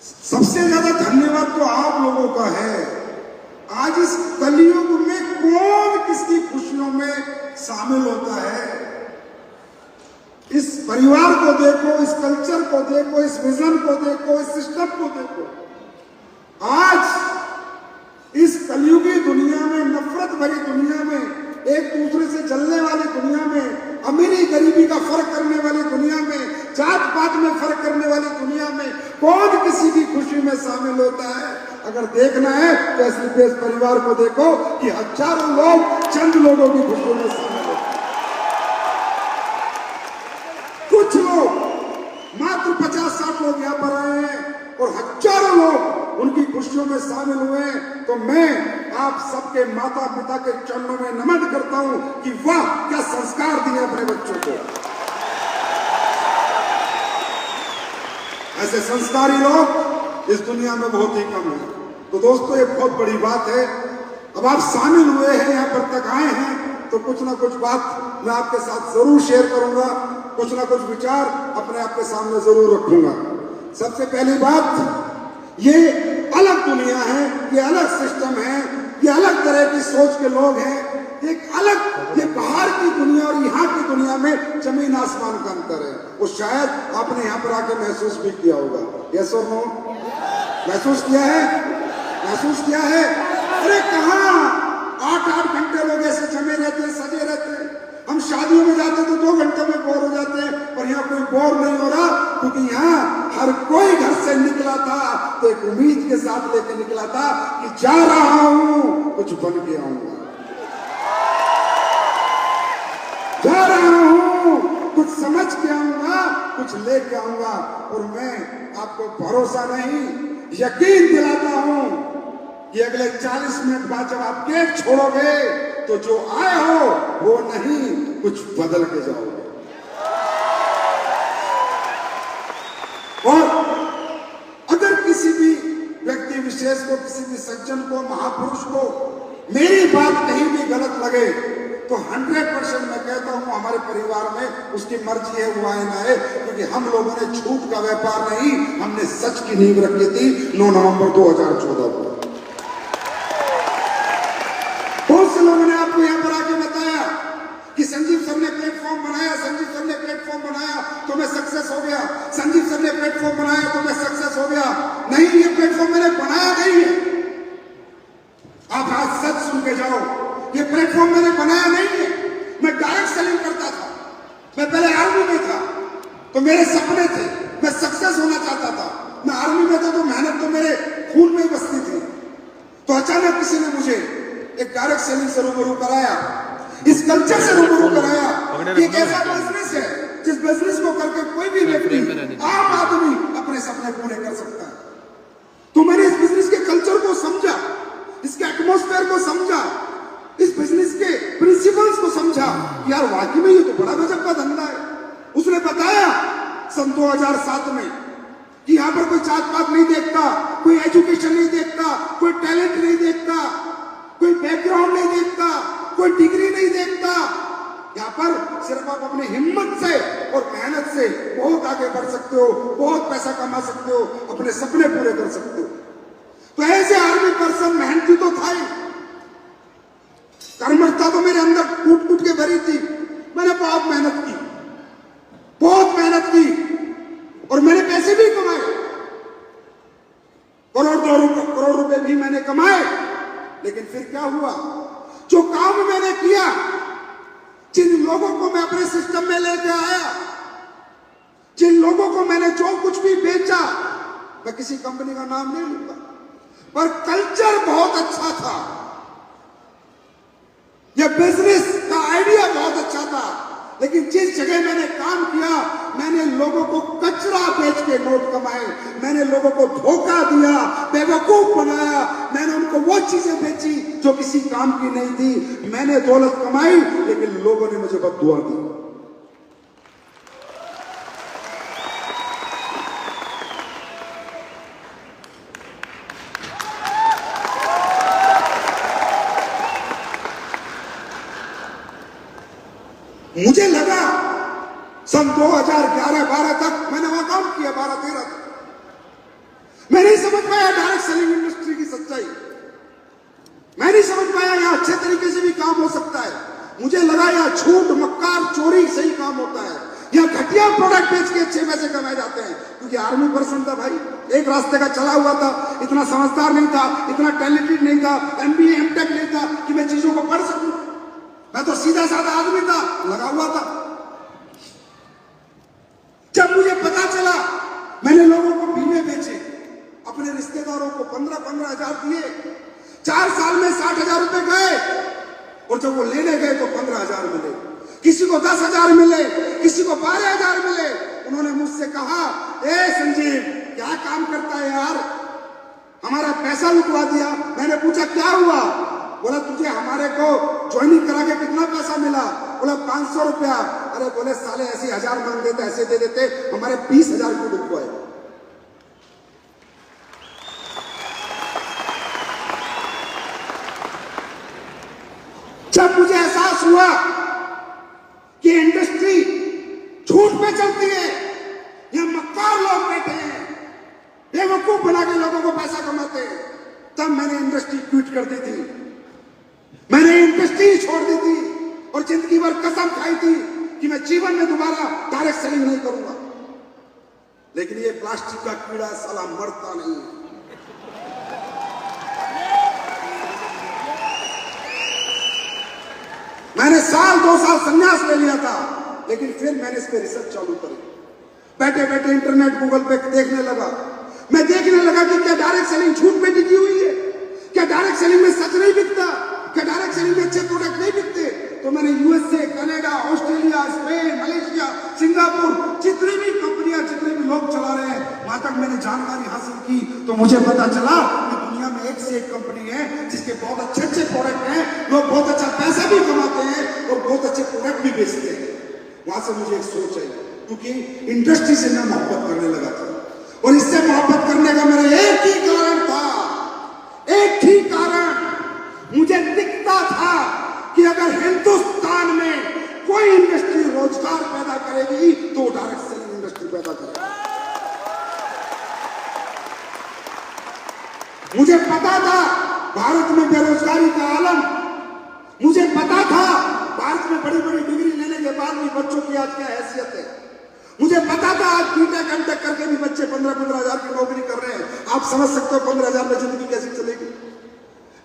सबसे ज्यादा धन्यवाद तो आप लोगों का है। आज इस कलयुग में कौन किसकी खुशियों में शामिल होता है? इस परिवार को देखो, इस कल्चर को देखो, इस विजन को देखो, इस सिस्टम को देखो। आज इस कलयुगी दुनिया में, नफरत भरी दुनिया में, एक दूसरे से जलने वाली दुनिया में, अमीरी गरीबी का फर्क करने वाली दुनिया में, जात पात में फर्क करने वाली दुनिया में कौन किसी की खुशी में शामिल होता है? अगर देखना है तो इस परिवार को देखो कि हजारों लोग चंद लोगों की खुशियों में शामिल होते हैं। कुछ लोग, मात्र 50-60 लोग यहाँ पर आए हैं और हजारों लोग उनकी खुशियों में शामिल हुए हैं। तो मैं आप सबके माता पिता के चरणों में नमन करता हूं कि वाह, क्या संस्कार दिए अपने बच्चों को। ऐसे संस्कारी लोग इस दुनिया में बहुत ही कम हैं। तो दोस्तों, ये बहुत बड़ी बात है। अब आप शामिल हुए हैं, यहाँ पर तक आए हैं, तो कुछ ना कुछ बात मैं आपके साथ जरूर शेयर करूंगा, कुछ ना कुछ विचार अपने आपके सामने जरूर रखूंगा। सबसे पहली बात, ये अलग दुनिया है, ये अलग सिस्टम है, ये अलग तरह की सोच के लोग हैं। एक अलग, ये बाहर की दुनिया और यहाँ की दुनिया में जमीन आसमान का अंतर है। वो शायद आपने यहाँ पर आके महसूस भी किया होगा। यस और नो? महसूस किया है? महसूस किया है? अरे कहाँ 8-8 घंटे लोग ऐसे जमे रहते हैं, सजे रहते हैं। हम शादियों में जाते तो 2 घंटे में बोर हो जाते हैं, पर यहाँ कोई बोर नहीं हो रहा, क्योंकि यहाँ हर कोई घर से निकला था तो एक उम्मीद के साथ लेके निकला था कि जा रहा हूं, कुछ बन के आऊंगा, जा रहा हूं, कुछ समझ के आऊंगा, कुछ लेके आऊंगा। और मैं आपको भरोसा नहीं, यकीन दिलाता हूं कि अगले 40 मिनट बाद जब आप गेट छोड़ोगे तो जो आए हो वो नहीं, कुछ बदल के जाओगे। और अगर किसी भी व्यक्ति विशेष को, किसी भी सज्जन को, महापुरुष को मेरी बात कहीं भी गलत लगे तो 100% मैं कहता हूं हमारे परिवार में उसकी मर्जी है, वो आए ना आए, क्योंकि हम लोगों ने झूठ का व्यापार नहीं, हमने सच की नींव रखी थी 9 नवंबर 2014 को। बहुत से लोगों ने आपको यहां पर आके बताया कि संजीव सर ने प्लेटफॉर्म बनाया, संजीव सर ने प्लेटफॉर्म बनाया तो मैं सक्सेस हो गया, संजीव सर ने प्लेटफॉर्म बनाया तो मैं सक्सेस हो गया। नहीं, ये प्लेटफॉर्म मैंने बनाया नहीं है। आप आज सच सुन के जाओ, ये प्लेटफॉर्म मैंने बनाया नहीं है। मैं डायरेक्ट सेलिंग करता था, मैं पहले आर्मी में था तो मेरे सपने थे, मैं सक्सेस होना चाहता था। मैं आर्मी में था तो मेहनत तो मेरे खून में ही बसती थी। तो अचानक किसी ने मुझे एक डायरेक्ट सेलिंग से रूबरू कराया, इस कल्चर से रूबरू कराया कि एक ऐसा बिजनेस है जिस बिजनेस को करके कोई भी व्यक्ति, आम आदमी अपने सपने पूरे कर सकता है। तो मैंने इस बिजनेस के कल्चर को समझा, इसके एटमॉस्फेयर को समझा, इस बिजनेस के प्रिंसिपल्स को समझा। यार वाकई में ये तो बड़ा गजब का धंधा है। उसने बताया सन 2007 में कि यहाँ पर कोई जात पात नहीं देखता, कोई एजुकेशन नहीं देखता, कोई टैलेंट नहीं देखता, कोई बैकग्राउंड नहीं देखता, कोई डिग्री नहीं देखता। यहाँ पर सिर्फ आप अपनी हिम्मत से और मेहनत से बहुत आगे बढ़ सकते हो, बहुत पैसा कमा सकते हो, अपने सपने पूरे कर सकते हो। तो ऐसे आर्मी पर्सन मेहनती तो था ही, कर्मठता तो मेरे अंदर कूट कूट के भरी थी। मैंने बहुत मेहनत की, बहुत मेहनत की और मैंने पैसे भी कमाए, करोड़ रुपए भी मैंने कमाए। लेकिन फिर क्या हुआ, जो काम मैंने किया, जिन लोगों को मैं अपने सिस्टम में लेके आया, जिन लोगों को मैंने जो कुछ भी बेचा, मैं किसी कंपनी का नाम नहीं लूंगा, पर कल्चर बहुत अच्छा था, यह बिजनेस का आइडिया बहुत अच्छा था। लेकिन जिस जगह मैंने काम किया, मैंने लोगों को कचरा बेच के नोट कमाए, मैंने लोगों को धोखा दिया, बेवकूफ बनाया, मैंने उनको वो चीजें बेची जो किसी काम की नहीं थी। मैंने दौलत कमाई लेकिन लोगों ने मुझे बद्दुआ दी। मुझे लगा सन 2011-12 तक मैंने वहां काम किया, 12-13 तक। मैं नहीं समझ पाया डायरेक्ट सेलिंग इंडस्ट्री की सच्चाई। मैं नहीं समझ पाया यहां अच्छे तरीके से भी काम हो सकता है। मुझे लगा यहां झूठ, मक्कार, चोरी सही काम होता है। यहाँ घटिया प्रोडक्ट बेच के अच्छे पैसे कमाए जाते हैं, क्योंकि आर्मी पर्सन था भाई, एक रास्ते का चला हुआ था, इतना समझदार नहीं था, इतना टैलेंटेड नहीं था, MBA MTech नहीं था कि मैं चीजों को पढ़ सकूं। मैं तो सीधा साधा आदमी था, लगा हुआ था। जब मुझे पता चला, मैंने लोगों को बीमे बेचे, अपने रिश्तेदारों को 15-15 हजार दिए, 4 साल में 60,000 रुपए गए, और जब वो लेने गए तो 15,000 मिले, किसी को 10,000 मिले, किसी को 12,000 मिले। उन्होंने मुझसे कहा, ए संजीव क्या काम करता है यार, हमारा पैसा लुटवा दिया। मैंने पूछा क्या हुआ? बोला तुझे हमारे को ज्वाइनिंग करा के कितना पैसा मिला? बोला 500 रुपया। अरे बोले साले ऐसे 1000 मांग देते, ऐसे दे देते, हमारे 20,000 क्यों लुटवाए? जब मुझे एहसास हुआ कि इंडस्ट्री झूठ पे चलती है, यहां मक्कार लोग बैठे हैं, बेवकूफ बना के लोगों को पैसा कमाते हैं, तब मैंने इंडस्ट्री क्विट कर दी थी। मैंने इंडस्ट्री छोड़ दी थी और जिंदगी भर कसम खाई थी कि मैं जीवन में दोबारा डायरेक्ट सेलिंग नहीं करूंगा। लेकिन ये प्लास्टिक का कीड़ा साला मरता नहीं है। मैंने 1-2 साल संन्यास ले लिया था, लेकिन फिर मैंने इस पे रिसर्च चालू करी। बैठे बैठे इंटरनेट गूगल पे देखने लगा। मैं देखने लगा कि क्या डायरेक्ट सेलिंग झूठ पे टिकी हुई है, क्या डायरेक्ट सेलिंग में सच नहीं बिकता, क्या डायरेक्ट सेलिंग में अच्छे प्रोडक्ट नहीं बिकते। तो मैंने USA, Canada, Australia, Spain, Malaysia, Singapore, जितनी भी कंपनियां, जितने भी लोग चला रहे हैं, वहां तक मैंने जानकारी हासिल की। तो मुझे पता चला कि दुनिया में एक से एक कंपनी है जिसके बहुत अच्छे अच्छे प्रोडक्ट हैं, लोग बहुत अच्छा पैसा भी कमाते हैं और बहुत अच्छे प्रोडक्ट भी बेचते हैं। वहां से मुझे एक सोच आई, क्योंकि इंडस्ट्री से मैं मोहब्बत करने लगा था, और इससे मोहब्बत करने का मेरा एक ही कारण था, एक ही कारण। मुझे दिखता था कि अगर हिंदुस्तान में कोई इंडस्ट्री रोजगार पैदा करेगी तो डायरेक्ट सेलिंग इंडस्ट्री पैदा करेगी। मुझे पता था भारत में बेरोजगारी का आलम, मुझे पता था भारत में बड़ी बड़ी डिग्री लेने के बाद भी बच्चों की आज क्या हैसियत है। मुझे पता था आज BTech MTech करके भी बच्चे 15-15 हजार की नौकरी कर रहे हैं। आप समझ सकते हो 15,000 में जिंदगी कैसी चलेगी।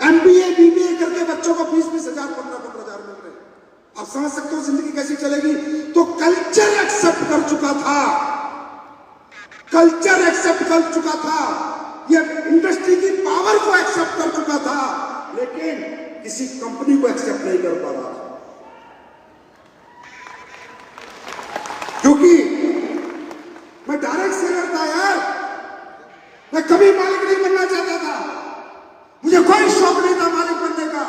MBA BBA करके बच्चों को 20-20 हजार 15-15 हजार मिल रहे हैं। आप समझ सकते हो जिंदगी कैसी चलेगी। तो कल्चर एक्सेप्ट कर चुका था, कल्चर एक्सेप्ट कर चुका था, ये इंडस्ट्री की पावर को एक्सेप्ट कर चुका था, लेकिन किसी कंपनी को एक्सेप्ट नहीं कर पा रहा था। क्योंकि मैं डायरेक्ट सेलर था यार, मैं कभी मालिक नहीं बनना चाहता था, मुझे कोई शौक नहीं था मालिक बनने का।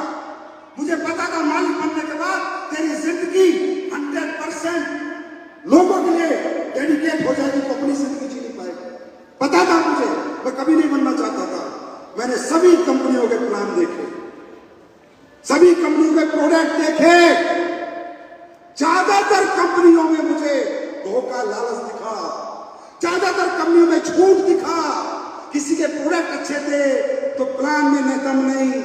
मुझे पता था मालिक बनने के बाद तेरी जिंदगी 100% लोगों के लिए डेडिकेट हो जाएगी, तो अपनी जिंदगी जी नहीं पाएगी। पता था मुझे, मैं कभी नहीं बनना चाहता था। मैंने सभी कंपनियों के प्लान देखे, सभी कंपनियों के प्रोडक्ट देखे, ज्यादातर कंपनियों में मुझे धोखा लालच दिखा, ज्यादातर कंपनियों में झूठ दिखा। किसी के प्रोडक्ट अच्छे थे तो प्लान में दम नहीं,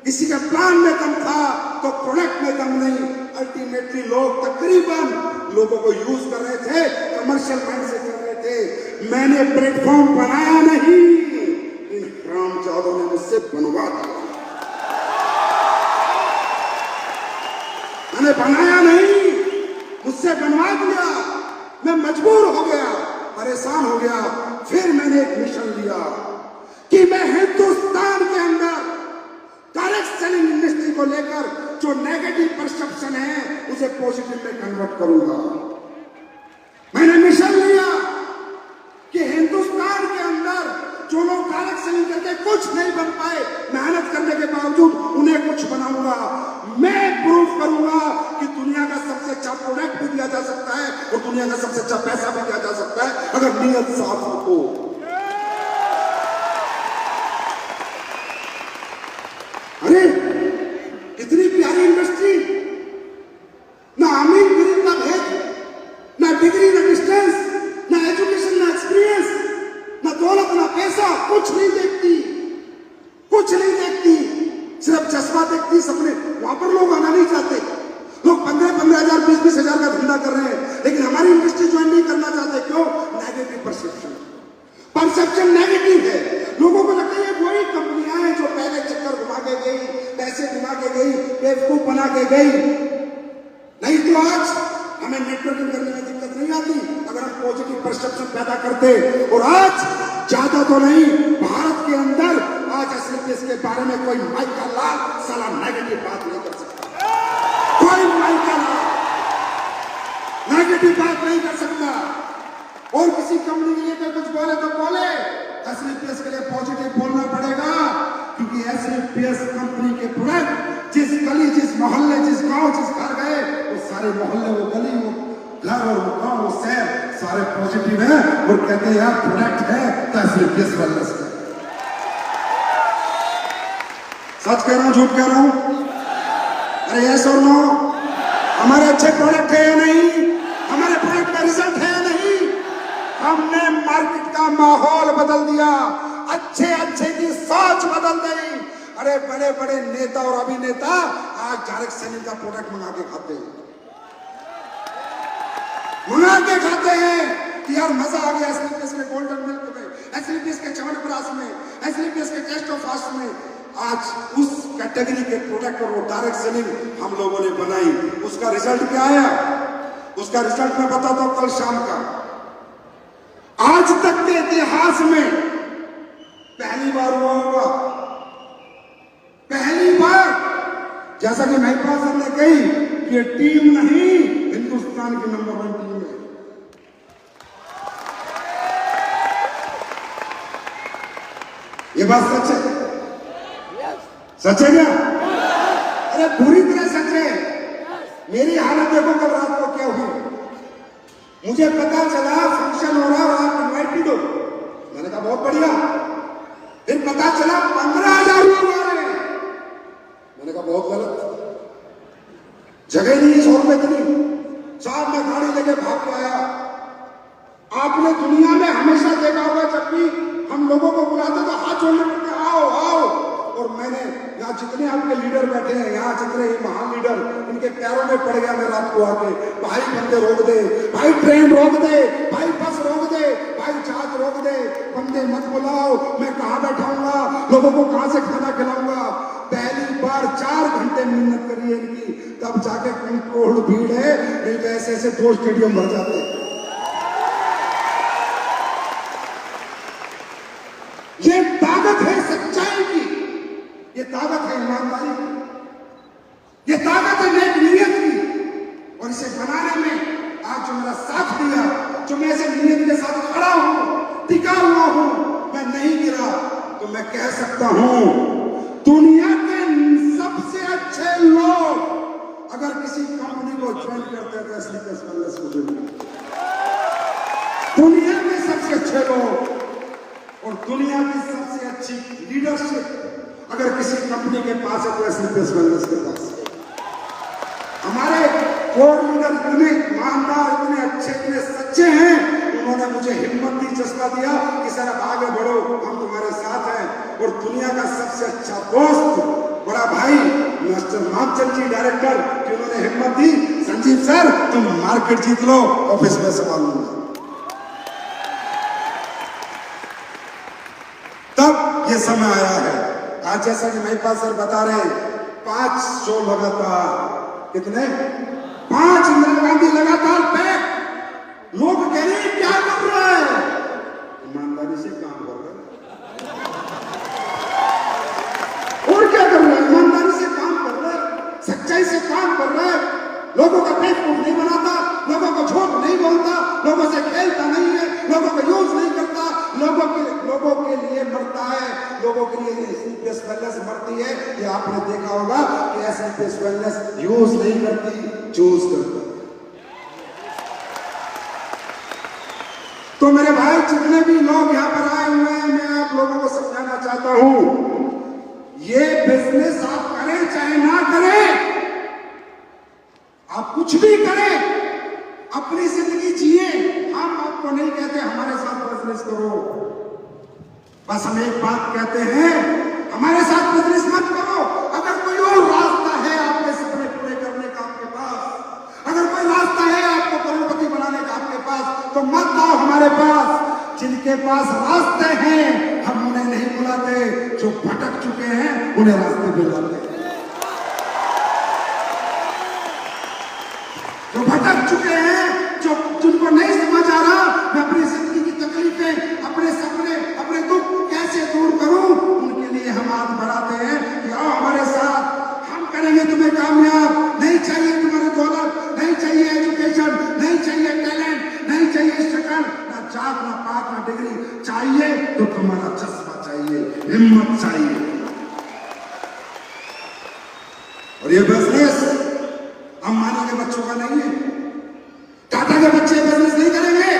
किसी का प्लान में दम था तो प्रोडक्ट में दम नहीं। अल्टीमेटली लोग तकरीबन लोगों को यूज कर रहे थे, कमर्शियल माइंड से कर रहे थे। मैंने प्लेटफॉर्म बनाया नहीं, इन हरामजादों ने मुझसे बनवा दिया। मैंने बनाया नहीं, मुझसे बनवा दिया। मैं मजबूर हो गया, परेशान हो गया। फिर मैंने एक मिशन लिया कि मैं हिंदुस्तान के अंदर डायरेक्ट सेलिंग इंडस्ट्री को लेकर जो नेगेटिव परसेप्शन है उसे पॉजिटिव में कन्वर्ट करूंगा। मैंने मिशन लिया कि हिंदुस्तान के अंदर जो लोग डायरेक्ट सेलिंग करके कुछ नहीं बन पाए, मेहनत करने के बावजूद उन्हें कुछ बनाऊंगा। मैं प्रूफ करूंगा कि दुनिया का सबसे अच्छा प्रोडक्ट भी दिया जा सकता है और दुनिया का सबसे अच्छा पैसा भी दिया जा सकता है अगर नीयत साफ हो तो। अरे इतनी प्यारी इंडस्ट्री, ना अमीर गरीब का भेद, ना डिग्री, ना डिस्टेंस, ना एजुकेशन, ना एक्सपीरियंस, ना दौलत, ना पैसा, कुछ नहीं देखती, सिर्फ चश्मा देखती सपने। वहां पर लोग आना नहीं चाहते। लोग 15-15 हजार 20-20 हजार का धंधा कर रहे हैं, लेकिन हमारी इंडस्ट्री ज्वाइन नहीं करना चाहते। क्यों? Negative perception. परसेप्शन नेगेटिव है। लोगों को लगता है वही कंपनियां हैं जो पहले चक्कर घुमा के गई, पैसे घुमा के गई, बेवकूफ बना के गई। नहीं तो आज हमें नेटवर्किंग करने में दिक्कत नहीं आती अगर हम पॉजिटिव परसेप्शन पैदा करते। और आज ज्यादा तो नहीं, भारत के अंदर आज एसलीपीएस के बारे में कोई माइका लाल साला नेगेटिव बात नहीं कर सकता। कोई माइका लाल नेगेटिव बात नहीं कर सकता। और किसी कंपनी के लिए तो कुछ बोले तो बोले, एसलीपीएस के लिए पॉजिटिव बोलना पड़ेगा, क्योंकि एसलीपीएस कंपनी के प्रोडक्ट जिस गली, जिस मोहल्ले, जिस गांव, जिस घर गए, वो सारे मोहल्ले, वो गली, वो घर और वो गांव, वो शहर सारे पॉजिटिव है और कहते हैं यार प्रोडक्ट है तो एसलीपीएस वेलनेस का। सच कह रहा हूं, झूठ कह रहा हूं? अरे यस और नो? हमारे अच्छे प्रोडक्ट है या नहीं? हमारे प्रोडक्ट का रिजल्ट है या नहीं? हमने मार्केट का माहौल बदल दिया, अच्छे अच्छे की सोच बदल गई। अरे बड़े बड़े नेता और अभिनेता आज डायरेक्ट सेलिंग का प्रोडक्ट मंगा के खाते हैं, कि यार मजा आ गया एसलीपीएस के गोल्डन मिल्क में, एसलीपीएस के च्यवनप्राश में, एसलीपीएस के टेस्ट ऑफ फास्ट में। आज उस कैटेगरी के प्रोडक्ट और वो डायरेक्ट सेलिंग हम लोगों ने बनाई। उसका रिजल्ट क्या आया? उसका रिजल्ट मैं बताता हूं कल शाम का। आज तक के इतिहास में पहली बार हुआ होगा, पहली बार, जैसा कि महिपाल सर ने कही, ये टीम नहीं, हिंदुस्तान की नंबर 1 टीम है। ये बात सच है? सच है क्या? अरे पूरी तरह सच है। मेरी हालत देखो कल रात को क्या हुई। मुझे पता चला फंक्शन हो रहा है, आप इन्वाइटेड हो। मैंने कहा बहुत बढ़िया। फिर पता चला 15,000 लोग आ रहे हैं। मैंने कहा बहुत गलत, जगह नहीं है 100 रुपए की नहीं। साहब मैं गाड़ी लेके भाग के आया। आपने दुनिया में हमेशा देखा होगा, जब भी हम लोगों को बुलाते तो हाथ जोड़ने पड़ते, आओ आओ। और मैंने यहाँ जितने आपके लीडर बैठे हैं, यहाँ जितने महान लीडर, इनके पैरों में पड़ गया मैं रात को आके, भाई बंदे रोक दे, भाई ट्रेन रोक दे, भाई बस रोक दे, भाई जहाज रोक दे, बंदे मत बुलाओ। मैं कहाँ बैठाऊंगा, लोगों को कहाँ से खाना खिलाऊंगा? पहली बार 4 घंटे मेहनत करी है इनकी, तब जाके कंट्रोल भीड़ है, नहीं तो ऐसे ऐसे 2 स्टेडियम भर जाते। ये ताकत है सच्चाई की, ये ताकत है ईमानदारी की, ये ताकत है नेक नीयत की। और इसे बनाने में आज जो मेरा साथ दिया, जो मैं ऐसे नीयत के साथ खड़ा हूं, टिका हुआ हूं, मैं नहीं गिरा, तो मैं कह सकता हूं दुनिया के सबसे अच्छे लोग अगर किसी कंपनी को ज्वाइन करते हैं तो एसलीपीएस वेलनेस को जोड़ेंगे। दुनिया में सबसे अच्छे लोग और दुनिया की सबसे अच्छी लीडरशिप अगर किसी कंपनी के पास है तो एसलीपीएस वेलनेस के पास है। हमारे कोर लीडर इतने ईमानदार, इतने अच्छे, इतने सच्चे हैं, उन्होंने मुझे हिम्मत दी, जज्बा दिया कि सर आप आगे बढ़ो, हम तुम्हारे साथ हैं। और दुनिया का सबसे अच्छा दोस्त, बड़ा भाई मिस्टर मामचंद जी डायरेक्टर, कि उन्होंने हिम्मत दी, संजीव सर तुम मार्केट जीत लो, ऑफिस में संभालूंगा। तब ये समय आया है। आज जैसा कि महिपाल सर बता रहे हैं, 5 शो लगातार, कितने? 5 इंदिरा गांधी लगातार पैक। लोग कह रहे हैं क्या कर रहा है? ईमानदारी से काम कर रहा है। और क्या कर रहा है? ईमानदारी से काम कर रहा है, सच्चाई से काम कर रहा है। लोगों का पेट फूट नहीं बनाता, लोगों को झूठ नहीं बोलता, लोगों से खेलता नहीं है, लोगों को यूज नहीं करता, लोगों के लिए मरता है, लोगों के लिए एसलीपीएस वेलनेस मरती है। ये आपने देखा होगा कि एसलीपीएस वेलनेस यूज नहीं करती, चूज करती। तो मेरे भाई जितने भी लोग यहाँ पर आए हुए हैं, मैं आप लोगों को समझाना चाहता हूं, ये बिजनेस आप करें चाहे ना करें, आप कुछ भी करें, अपनी जिंदगी जिए। हम आपको नहीं कहते हमारे साथ बिजनेस करो, बस हम एक बात कहते हैं, हमारे साथ बिजनेस मत करो। अगर कोई और रास्ता है आपके सपने पूरे करने का आपके पास, अगर कोई रास्ता है आपको करोड़पति बनाने का आपके पास, तो मत आओ हमारे पास। जिनके पास रास्ते हैं हम उन्हें नहीं बुलाते, जो भटक चुके हैं उन्हें रास्ते बुलाते हैं। जो भटक चुके हैं, जो जिनको नहीं समझ आ रहा मैं अपनी जिंदगी की तकलीफें, अपने सपने, अपने दुख कैसे दूर करूं, उनके लिए हम हाथ बढ़ाते हैं कि आओ हमारे साथ, हम करेंगे तुम्हें कामयाब। नहीं चाहिए तुम्हारी दौलत, नहीं चाहिए एजुकेशन, नहीं चाहिए टैलेंट, नहीं चाहिए शक्ल, ना जात, ना पात, ना डिग्री, चाहिए तो तुम्हारा चश्मा चाहिए, हिम्मत चाहिए। और ये बिजनेस अंबानी के बच्चों का नहीं है, टाटा के बच्चे बिजनेस नहीं करेंगे,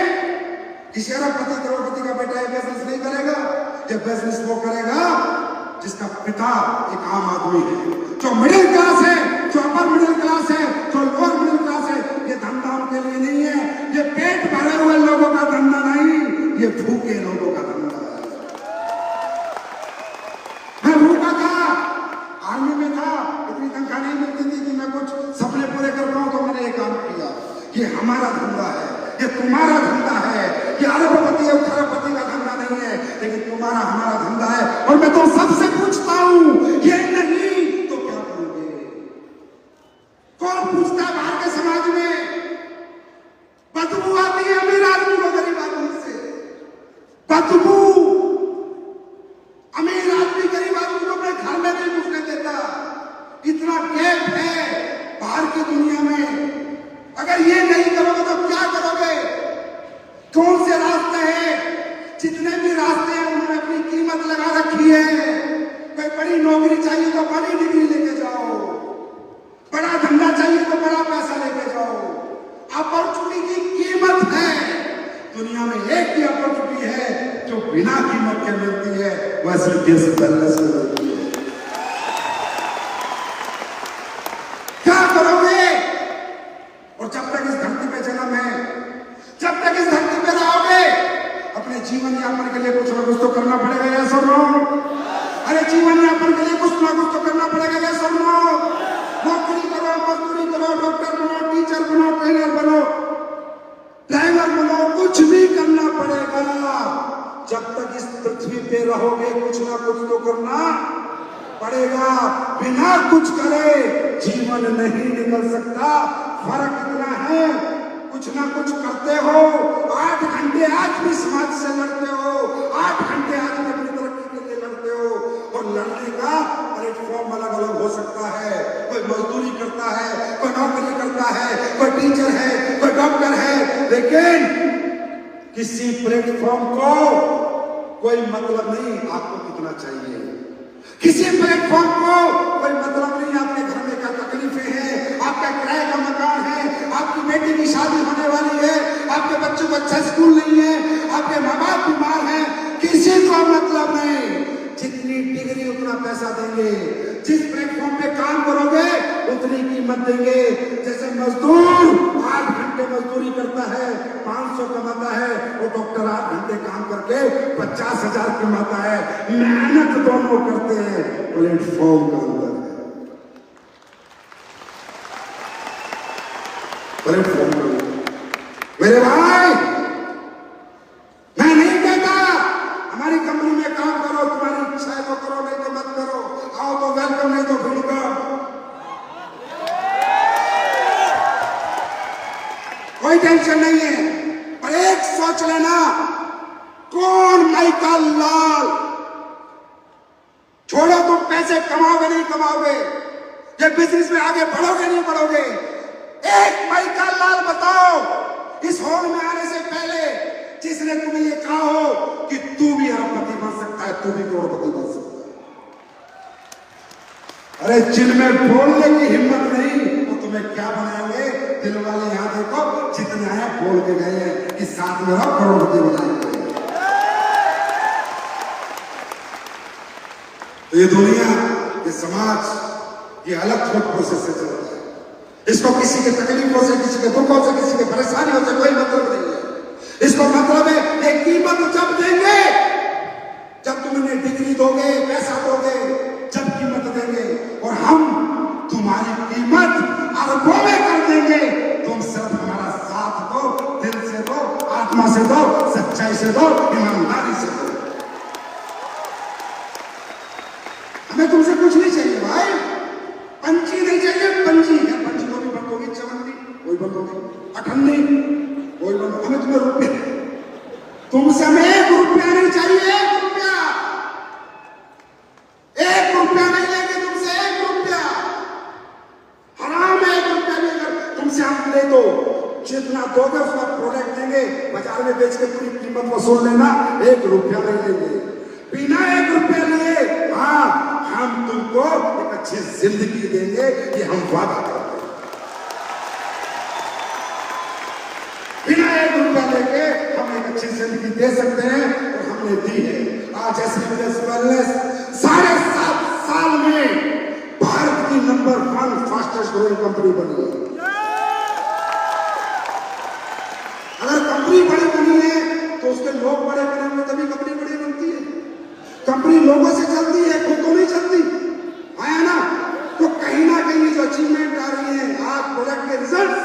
किसी अरबपति करोड़पति का बेटा ये बिजनेस नहीं करेगा। ये बिजनेस वो करेगा जिसका पिता एक आम आदमी है, जो मिडिल क्लास है, जो अपर मिडिल क्लास है, जो लोअर मिडिल क्लास है। ये धंधा उनके लिए नहीं है, ये पेट भरे हुए लोगों का धंधा नहीं, ये भूखे लोगों का धंधा है। मैं भूखा था, आर्मी में था, इतनी तनख्वाह नहीं मिलती थी कि मैं कुछ सपने पूरे कर पाऊं, तो मैंने ये काम किया। ये हमारा धंधा है, ये तुम्हारा धंधा है, ये अरबपति और खरबपति का धंधा नहीं है, लेकिन तुम्हारा हमारा धंधा है। और मैं तो सबसे पूछता हूं, ये नहीं तो क्या करोगे? कौन पूछता है बाहर के समाज में? बदबू आती है अमीर आदमी को गरीब आदमी से, बदबू अमीर आदमी गरीब आदमी को अपने घर में नहीं घुसने देता। इतना गैप है बाहर की दुनिया में। अगर ये नहीं करोगे तो क्या करोगे? कौन से रास्ते हैं? जितने भी रास्ते हैं उन्होंने अपनी कीमत लगा रखी है। कोई बड़ी नौकरी चाहिए तो बड़ी डिग्री लेके जाओ, बड़ा धंधा चाहिए तो बड़ा पैसा लेके जाओ। अपॉर्चुनिटी की कीमत है दुनिया में, एक ही अपॉर्चुनिटी है जो बिना कीमत के मिलती है, वह सिर्फ देश बनने से मिलती है। क्या करोगे? और जब तक इस धरती पे जन्म है, जब तक इस धरती पे रहोगे, अपने जीवन यापन के लिए कुछ ना कुछ तो करना पड़ेगा, या सुन लो। अरे जीवन यापन के लिए कुछ ना कुछ तो करना पड़ेगा, या सुन लो। नौकरी करो, मजदूरी करो, डॉक्टर बनो, टीचर बनो, ट्रेनर बनो, ड्राइवर बनो, कुछ भी करना पड़ेगा। जब तक इस पृथ्वी पे रहोगे कुछ ना कुछ तो करना पड़ेगा। बिना कुछ करे जीवन नहीं निकल सकता। फर्क इतना है, कुछ ना कुछ करते हो, 8 घंटे आज भी समाज से लड़ते हो, 8 घंटे आज भी अपनी तरक्की के लिए लड़ते हो। और लड़ने का प्लेटफॉर्म अलग अलग हो सकता है। कोई मजदूरी करता है, कोई नौकरी करता है, कोई टीचर है, कोई डॉक्टर है, लेकिन किसी प्लेटफॉर्म को कोई मतलब नहीं आपको कितना चाहिए। किसी प्लेटफॉर्म को कोई मतलब नहीं आपके घर में क्या तकलीफें हैं, आपका किराए का मकान है, आपकी बेटी की शादी होने वाली है, आपके बच्चों को अच्छा स्कूल नहीं है, आपके माँ बाप बीमार हैं, किसी को मतलब नहीं। जितनी डिग्री उतना पैसा देंगे, जिस प्लेटफॉर्म पे काम करोगे उतनी कीमत देंगे। जैसे मजदूर 8 घंटे मजदूरी करता है, 500 कमाता है, वो डॉक्टर 8 घंटे काम करके 50,000 कमाता है। मेहनत दोनों करते हैं, प्लेटफॉर्म का अंतर है। प्लेटफॉर्म का मेरे भाई, मैं नहीं कहता हमारी कंपनी में काम करो, तुम्हारी इच्छा है तो करो, नहीं तो मत करो। आओ तो वेलकम, नहीं तो वेलकम, कोई टेंशन नहीं है। पर एक सोच लेना, कौन माइकल लाल? छोड़ो, तुम पैसे कमाओगे नहीं कमाओगे, ये बिजनेस में आगे बढ़ोगे नहीं बढ़ोगे। एक माइकल लाल बताओ इस हॉल में आने से पहले जिसने तुम्हें ये कहा हो कि तू भी अरबपति बन सकता है, तू भी करोड़पति बन सकता है। अरे जिनमें बोलने की हिम्मत नहीं तो तुम्हें क्या बनाएंगे? दिल वाले यहां देखो, जितने आए बोल के गए हैं कि साथ में रहो, करोड़पति बनाएंगे। तो ये दुनिया, ये समाज, ये अलग थॉट प्रोसेस से चलता है। इसको किसी के तकलीफों से, किसी के दुखों से, किसी के परेशानियों से कोई मतलब नहीं है। इसको मतलब है एक कीमत जब देंगे जब तुम इन्हें डिग्री दोगे, पैसा दोगे, जब कीमत देंगे, और हम तुम्हारी कीमत अरबों में कर देंगे। तुम सिर्फ हमारा साथ दो, दिल से दो, आत्मा से दो, सच्चाई से दो, ईमानदारी से दो। हमें तुमसे कुछ नहीं चाहिए भाई, पंची नहीं चाहिए, पंची है, पंची को भी बंद होगी, चवन्नी कोई बंद होगी, अठन्नी कोई बंद, हमें तुम्हें रुपये, तुमसे हमें 1 रुपया नहीं चाहिए, 1 रुपया, 1 रुपया नहीं लेंगे तुमसे, 1 रुपया हराम है। 1 रुपया भी अगर तुमसे हम ले दो, जितना दोगे उसका प्रोडक्ट देंगे, बाजार में बेच के पूरी कीमत वसूल लेना, 1 रुपया नहीं लेंगे, बिना 1 रुपया लिए। हाँ, हम तुमको एक अच्छी जिंदगी देंगे, ये हम वादा करते हैं। बिना 1 रुपया लेके हम एक अच्छी जिंदगी दे सकते हैं, और हमने दी है। आज एसपीएस वेलनेस 7.5 साल में भारत की नंबर 1 फास्टेस्ट ग्रोइंग कंपनी बनी है। अगर कंपनी बड़ी बनी है तो उसके लोग बड़े बने होंगे, तभी कंपनी बड़ी बनती है। कंपनी लोगों से चलती है, खुद तो नहीं चलती, है ना? तो कहीं ना कहीं जो अचीवमेंट आ रही है, आज प्रोडक्ट के रिजल्ट्स,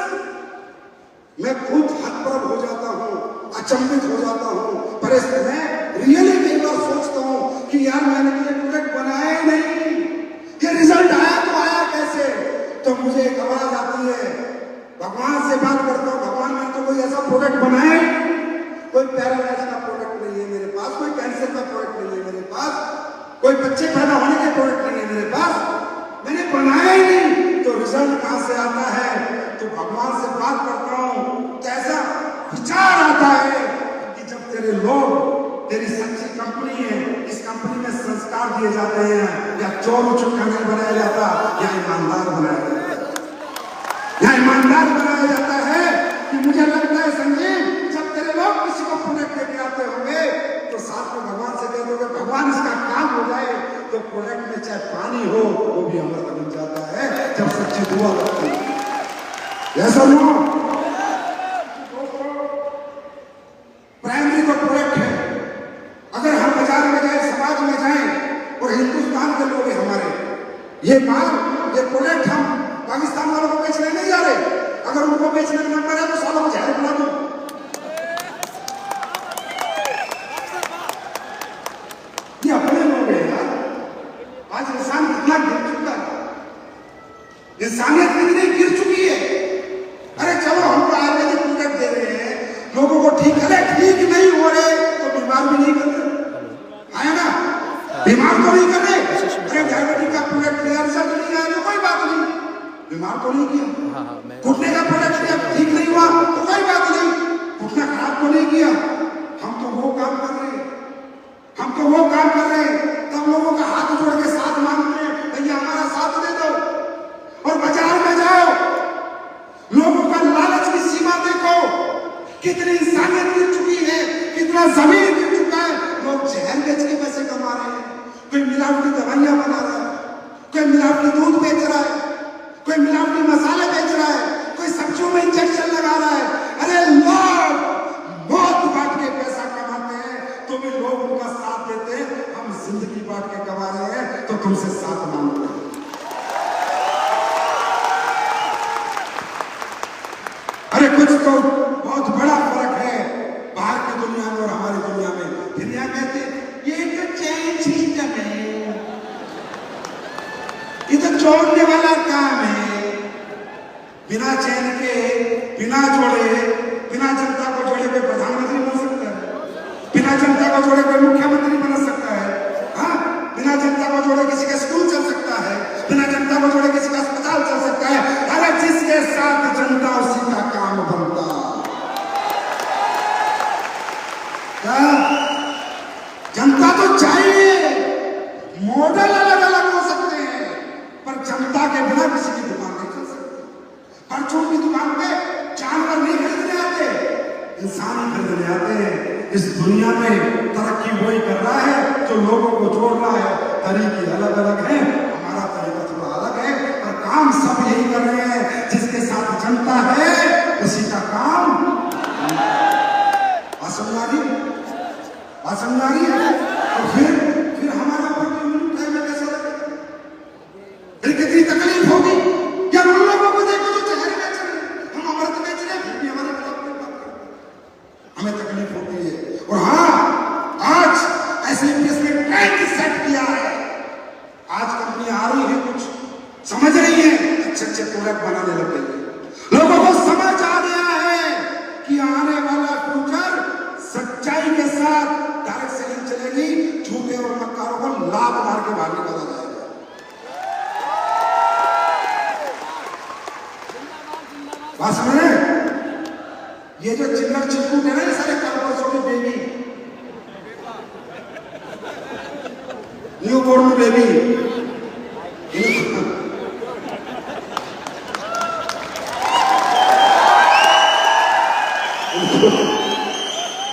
मैं खुद हतप्रभ हो जाता हूँ, अचंभित हो जाता हूँ, परेशान। मैं रियली कई बार सोचता हूँ कि यार मैंने ये प्रोडक्ट बनाया ही नहीं, ये रिजल्ट आया तो आया कैसे? तो मुझे एक आवाज आती है, भगवान से बात करता हूँ, भगवान मैंने तो कोई ऐसा प्रोडक्ट बनाया ही, कोई पैरालाइज का प्रोडक्ट नहीं है मेरे पास, कोई कैंसर का प्रोडक्ट नहीं है मेरे पास, कोई बच्चे पैदा होने के प्रोडक्ट नहीं है मेरे पास, मैंने बनाया ही नहीं, तो रिजल्ट कहां से आता है? तो भगवान से बात करता हूं तो ऐसा विचार आता है कि जब तेरे लोग, तेरी सच्ची कंपनी है, इस कंपनी में संस्कार दिए जाते हैं, या चोर उचक्का नहीं बनाया जाता, या ईमानदार बनाया जाता है, या ईमानदार बनाया जाता है। कि मुझे लगता है संजीव, जब तेरे लोग किसी को प्रोडक्ट लेके आते होंगे तो साथ में भगवान से कह दोगे, भगवान इसका काम हो जाए, तो प्रोडक्ट में चाहे पानी हो वो भी अमृत बन जाता है, जब सच्ची दुआ लगती है। ऐसा नो प्राइमरी को प्रोडक्ट है। अगर हम बाजार में जाए, समाज में जाए, और हिंदुस्तान के लोग हमारे ये माल, ये प्रोडक्ट हम पाकिस्तान वालों को बेचने नहीं जा रहे, अगर उनको बेचने का नंबर है तो सालों को जहर बना दो। ये अपने लोग हैं यार। आज इंसान कितना गिर चुका है, इंसानियत कितनी गिर चुकी है। अरे चलो हमको आयुर्वेदिक प्रोडक्ट दे रहे हैं, लोगों को ठीक करे, ठीक नहीं हो रहे तो बीमार भी नहीं कर रहे, है ना? बीमार तो नहीं कर रहे। अरे डायबिटीज का प्रोडक्ट लिया, रिजल्ट नहीं आया तो कोई बात नहीं, बीमार तो नहीं किया। घुटने का प्रोडक्ट लिया, ठीक नहीं हुआ तो कोई बात नहीं, घुटना खराब तो नहीं किया। हम तो वो काम कर रहे हैं, हम तो वो काम कर रहे हैं, तब लोगों का हाथ जोड़ के साथ मांगते हैं, भैया हमारा साथ दे दो। और बाजार में जाओ, लोगों का लालच की सीमा देखो, कितनी इंसानियत गिर चुकी है, कितना जमीन गिर चुका है। लोग जहर बेच के पैसे कमा रहे हैं, कोई मिलावटी दवाइयां बना रहा है, कोई मिलावटी दूध बेच रहा है, कोई मिलावटी मसाले बेच रहा है, कोई सब्जियों में इंजेक्शन लगा रहा है। अरे लोग मौत बांट के पैसा कमाते हैं, तो भी लोग उनका साथ देते हैं। हम जिंदगी बांट के कमा रहे हैं तो तुमसे साथ मांगते हैं। अरे कुछ तो बहुत बड़ा फर्क है बाहर की दुनिया में और हमारी दुनिया में। दुनिया कहते ये तो चैन सिस्टम है, ये तो जोड़ने वाला काम है। बिना चैन के, बिना जोड़े, बिना जनता को जोड़े कोई प्रधानमंत्री बन सकता है, बिना जनता को जोड़े कोई मुख्यमंत्री बन सकता है, हाँ? बिना जनता को जोड़े किसी का स्कूल चल सकता है, बिना जनता को जोड़े किसी का अस्पताल चल सकता है। अरे जिसके साथ जनता उसी का काम बनता। जनता तो चाहिए, मॉडल अलग अलग हो सकते हैं, पर जनता के बिना किसी की दुकान नहीं चल सकती। परचून की दुकान पे जानवर नहीं खरीदने आते, इंसान ही खरीदने आते हैं। इस दुनिया में तरक्की वही कर रहा है जो लोगों को जोड़ रहा है। तरीके अलग अलग हैं, हमारा तरीका थोड़ा अलग है, पर काम सब यही कर रहे हैं। जिसके साथ जनता है उसी का काम असमनारी है। तो फिर ट्रेंड सेट किया है। आज कंपनी आ रही है, कुछ समझ रही है, अच्छे अच्छे प्रोडक्ट बनाने लग गई है। लोगों को समझ आ गया है कि आने वाला फ्यूचर सच्चाई के साथ डायरेक्ट सेलिंग चलेगी, झूठे और मक्कारों को लात मार के बाहर निकाला जाएगा। बात समझ रहे? ये जो चिल्लर चिल्कूट है ना, ये सारे कल के बेबी, न्यू बोर्न बेबी,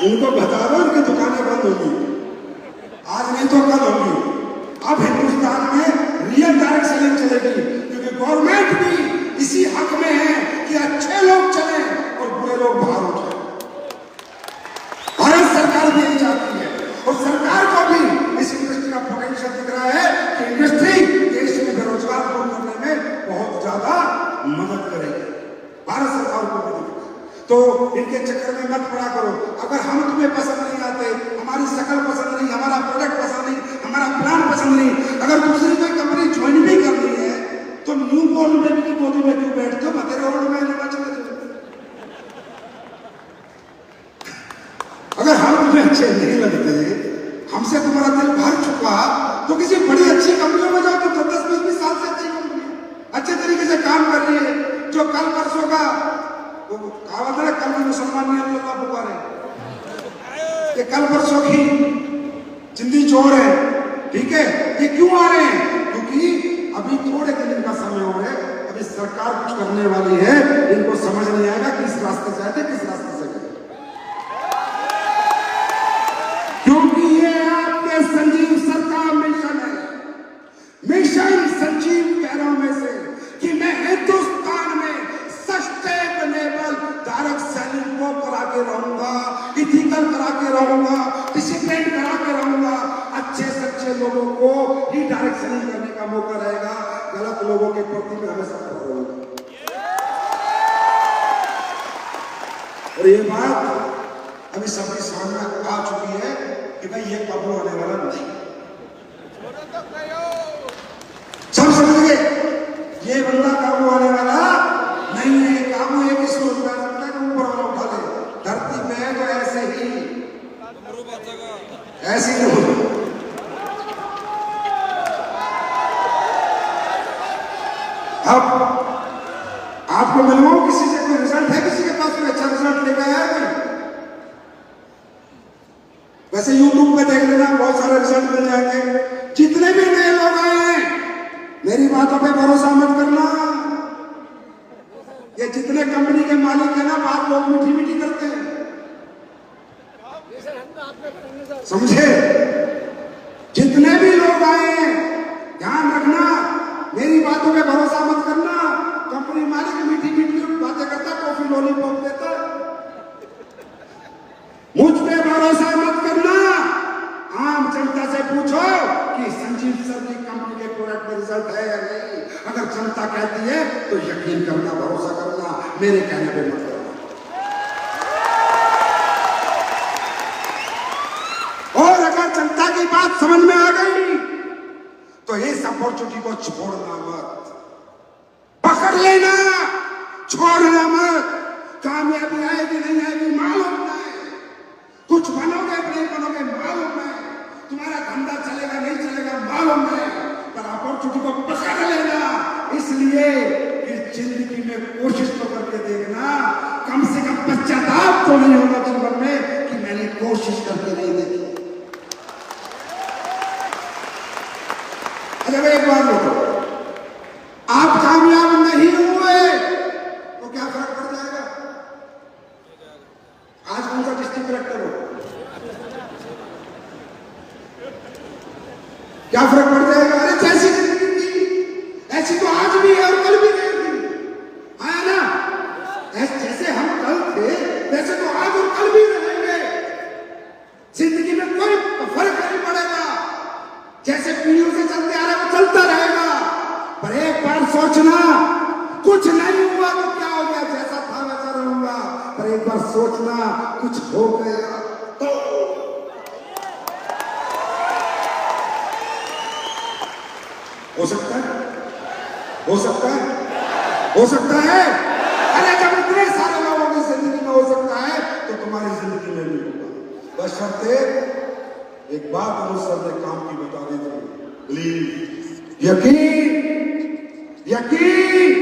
इनको बता दो इनकी दुकानें बंद होगी, आज नहीं तो कल होगी। अब हिंदुस्तान में रियल डायरेक्ट सेलिंग चलेगी, क्योंकि गवर्नमेंट भी इसी हक में है कि अच्छे लोग चले और बुरे लोग बाहर हो जाए। भारत सरकार भी यही चाहती है, और सरकार को भी इस इंडस्ट्री का पोटेंशियल दिख रहा है कि इंडस्ट्री देश में बेरोजगार को करने में बहुत ज्यादा मदद करेगी। भारत सरकार को भी दिख रहा है, तो इनके चक्कर में मत पड़ा करो। अगर हम तुम्हें पसंद नहीं आते, हमारी शक्ल पसंद नहीं, हमारा प्रोडक्ट पसंद नहीं, हमारा प्लान पसंद नहीं, अगर दूसरी कोई कंपनी ज्वाइन भी करनी है तो न्यू बोर्न बेबी की गोदी में क्यों बैठते हो? मतेरे ओल्ड में लेना चले जाओ। अगर हम तुम्हें अच्छे नहीं लगते, हमसे तुम्हारा दिल भर चुका, तो किसी बड़ी अच्छी कंपनियों में जाओ, तो 10-20 साल से अच्छी कंपनी अच्छे तरीके से काम कर रही है, जो कल परसों का कहावत है, कल भी मुसलमान नहीं अल्लाह पुकारे, ये कल परसों की जिंदी चोर है। ठीक है, ये क्यों आ रहे हैं? क्योंकि अभी थोड़े दिन का समय हो है, अभी सरकार कुछ करने वाली है, इनको समझ नहीं आएगा किस रास्ते से आए, किस रास्ते से गए, क्योंकि ये आपके संजीव सर का मिशन है। मिशन संजीव कह रहा हूं मैं से कि मैं हिंदुस्तान में सस्टेनेबल डायरेक्ट सेलिंग को करा के रहूंगा, इथिकल करा के रहूंगा, डिसिप्लिन करा के रहूंगा। अच्छे सच्चे लोगों को ही डायरेक्ट सेलिंग करने का मौका रहेगा, गलत लोगों के प्रति में हमेशा रहूंगा। और ये बात अभी सबकी समझ में आ चुकी है कि भाई ये काबू आने वाला नहीं, सब समझ गए ये बंदा काबू आने वाला नहीं है। काबू एक इसको उठा सकता है, ऊपर वाला उठा ले, धरती पे है तो ऐसे ही ऐसी नहीं। अब आपको मिलवाऊं किसी से, कोई रिजल्ट है किसी के पास, कोई अच्छा रिजल्ट लेकर आया है? वैसे YouTube पे देख लेना, बहुत सारे रिजल्ट मिल जाएंगे। जितने भी नए लोग आए हैं, मेरी बातों पे भरोसा मत करना। ये जितने कंपनी के मालिक है ना, बात लोग मीठी मीठी करते हैं, समझे? जितने भी लोग आए हैं, ध्यान रखना, मेरी बातों पे भरोसा मत करना। कंपनी मालिक मीठी मीठी बातें करता, टॉफी लॉलीपॉप देता, मुझ पे भरोसा मत करना। आम जनता से पूछो कि संजीव सर की कंपनी के प्रोडक्ट में रिजल्ट है या नहीं। अगर जनता कहती है तो यकीन करना, भरोसा करना, मेरे कहने पे मत करना। और अगर जनता की बात समझ में आ गई तो इस अपॉर्चुनिटी को छोड़ना मत, पकड़ लेना, छोड़ना मत। कामयाबी आएगी नहीं आएगी मालूम नहीं, कुछ बनोगे नहीं बनोगे मालूम नहीं, तुम्हारा धंधा चलेगा नहीं चलेगा मालूम नहीं, पर अपॉर्चुनिटी को पकड़ लेना। इसलिए इस जिंदगी में कोशिश तो करके देखना, कम से कम पश्चाताप तो नहीं होगा जीवन में कि मैंने कोशिश करके नहीं देखी। जब एक बार देखो, आप कामयाब नहीं हुए तो क्या फर्क पड़ जाएगा? आज कौन सा डिस्ट्रिक्ट कलेक्टर हो, क्या फर्क पड़ जाएगा? अरे जैसी जिंदगी थी ऐसी तो आज भी है और कल भी रहेगी, है ना? जैसे हम कल थे वैसे तो आज और कल भी रहेंगे। जिंदगी में कोई फर्क नहीं पड़ेगा, जैसे पीढ़ियों से चलते आ रहे वो चलता रहेगा। पर एक बार सोचना, कुछ नहीं हुआ तो क्या हो गया, जैसा था वैसा रहूंगा। पर एक बार सोचना, कुछ हो गया तो हो सकता है, हो सकता है, हो सकता है। अरे जब इतने सारे लोगों की जिंदगी में हो सकता है तो तुम्हारी जिंदगी में भी होगा। बशर्ते एक बात अनु सर ने काम की बता दी थी, प्लीज यकीन, यकीन।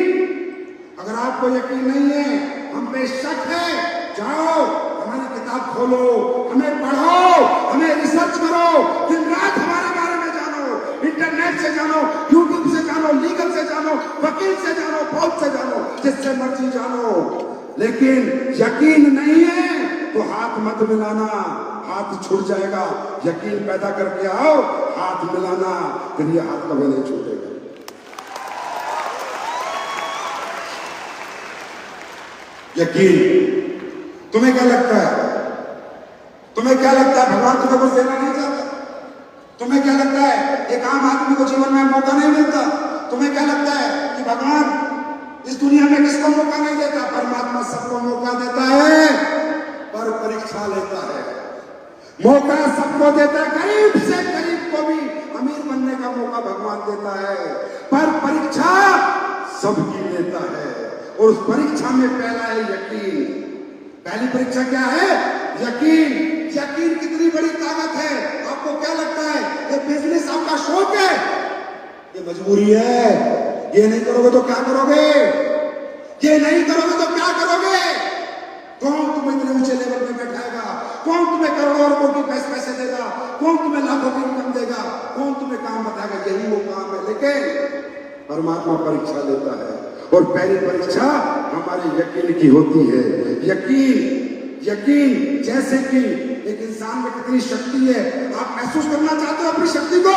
अगर आपको यकीन नहीं है, हम पे शक है, जाओ हमारी किताब खोलो, हमें पढ़ो, हमें रिसर्च करो, दिन रात हमारे बारे में जानो, इंटरनेट से जानो, यूट्यूब से जानो, लीगल से जानो, वकील से जानो, फौज से जानो, जिससे मर्जी जानो। लेकिन यकीन नहीं है तो हाथ मत मिलाना, हाथ छूट जाएगा। यकीन पैदा करके आओ, हाथ मिलाना, फिर ये हाथ कभी नहीं छूटेगा। यकीन। तुम्हें क्या लगता है, तुम्हें क्या लगता है भगवान तुम्हें कुछ देना नहीं चाहता? तुम्हें क्या लगता है एक आम आदमी को जीवन में मौका नहीं मिलता? तुम्हें क्या लगता है कि भगवान इस दुनिया में किसको मौका नहीं देता? परमात्मा सबको मौका देता है, पर परीक्षा लेता है। मौका सबको देता है, गरीब से गरीब को भी अमीर बनने का मौका भगवान देता है, पर परीक्षा सबकी लेता है। और उस परीक्षा में पहला है यकीन। पहली परीक्षा क्या है? यकीन। यकीन कितनी बड़ी ताकत है। आपको क्या लगता है ये बिजनेस आपका शौक है? ये मजबूरी है। ये नहीं करोगे तो क्या करोगे? ये नहीं करोगे तो क्या करोगे? कौन तुम्हें इतने ऊंचे लेवल पे बैठाएगा? कौन तुम्हें करोड़ों रुपयों की पैसे देगा? कौन तुम्हें लाखों की इनकम देगा? कौन तुम्हें काम बताएगा? यही वो काम है। लेकिन परमात्मा परीक्षा लेता है, और पहली परीक्षा हमारे यकीन की होती है। यकीन, यकीन। जैसे कि एक इंसान में कितनी शक्ति है, आप महसूस करना चाहते हो अपनी शक्ति को?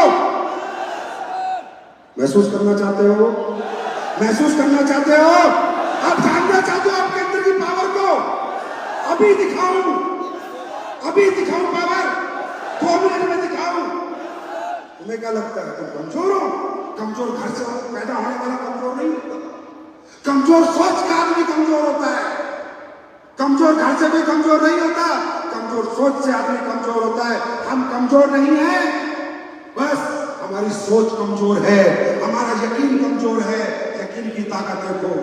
महसूस करना चाहते हो? महसूस करना चाहते हो? आप जानना चाहते हो आपके अंदर की पावर को? अभी दिखाऊं, अभी दिखाऊं पावर, 2 मिनट में दिखाऊं। तुम्हें क्या लगता है तुम कमजोर हो? कमजोर घर से पैदा होने वाला कमजोर नहीं होता। कमजोर सोच का आदमी कमजोर होता है। कमजोर घर से भी कमजोर नहीं होता, कमजोर सोच से आदमी कमजोर होता है। हम कमजोर नहीं है, बस हमारी सोच कमजोर है, हमारा यकीन कमजोर है। यकीन की ताकत देखो।